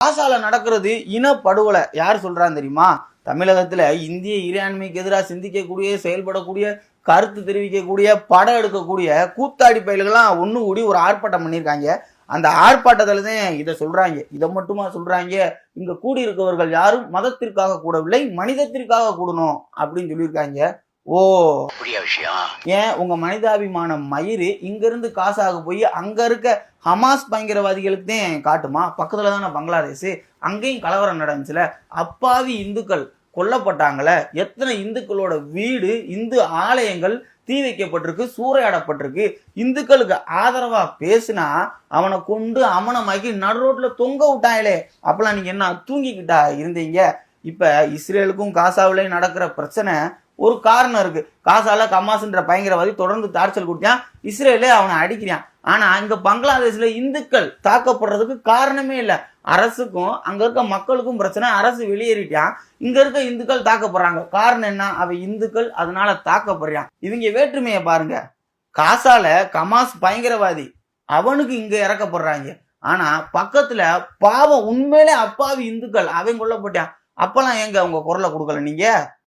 காசால நடக்கிறது இனப்படுகொலை. யார் சொல்றான்னு தெரியுமா? தமிழகத்துல இந்திய இறையாண்மைக்கு எதிராக சிந்திக்கக்கூடிய, செயல்படக்கூடிய, கருத்து தெரிவிக்கக்கூடிய, படம் எடுக்கக்கூடிய கூத்தாடி பயல்கள்லாம் ஒண்ணு கூடி ஒரு ஆர்ப்பாட்டம் பண்ணியிருக்காங்க. அந்த ஆர்ப்பாட்டத்துல தான் இதை சொல்றாங்க. இதை மட்டுமா சொல்றாங்க? இங்க கூடியிருக்கவர்கள் யாரும் மதத்திற்காக கூடவில்லை, மனிதத்திற்காக கூடணும் அப்படின்னு சொல்லியிருக்காங்க. ஓ, அப்படியா விஷயம்? ஏன் உங்க மனிதாபிமான மயிறு இங்க இருந்து காசாக போய் அங்க இருக்க ஹமாஸ் பயங்கரவாதிகளுக்கு தான் காட்டுமா? பக்கத்துல தானே பங்களாதேஷ், அங்கேயும் கலவரம் நடந்துச்சுல, அப்பாவி இந்துக்கள் கொல்லப்பட்டாங்களே, எத்தனை இந்துக்களோட வீடு, இந்து ஆலயங்கள் தீ வைக்கப்பட்டிருக்கு, சூறையாடப்பட்டிருக்கு. இந்துக்களுக்கு ஆதரவா பேசினா அவனை கொண்டு அமனமாக்கி நடு ரோட்ல தொங்க விட்டாங்களே, அப்பெல்லாம் நீங்க என்ன தூங்கிக்கிட்டா இருந்தீங்க? இப்ப இஸ்ரேலுக்கும் காசாவிலையும் நடக்கிற பிரச்சனை ஒரு காரணம் இருக்கு. காசால கமாஸ்ன்ற பயங்கரவாதி தொடர்ந்து டார்ச்சல் கொடுத்தான், இஸ்ரேலே அவனை அடிக்கிறான். ஆனா இங்க பங்களாதேஷ்ல இந்துக்கள் தாக்கப்படுறதுக்கு காரணமே இல்லை. அரசுக்கும் அங்க இருக்க மக்களுக்கும் பிரச்சனை, அரசு வெளியேறிட்டான், இங்க இருக்க இந்துக்கள் தாக்கப்படுறாங்க. காரணம் என்ன? அவ இந்துக்கள், அதனால தாக்கப்படுறான். இவங்க வேற்றுமையை பாருங்க. காசால கமாஸ் பயங்கரவாதி, அவனுக்கு இங்க இறக்கப்படுறாங்க. ஆனா பக்கத்துல பாவம் உண்மையிலே அப்பாவி இந்துக்கள், அவன் கொல்லப்பட்டான். அப்பெல்லாம் எங்க அவங்க குரலை கொடுக்கல நீங்க?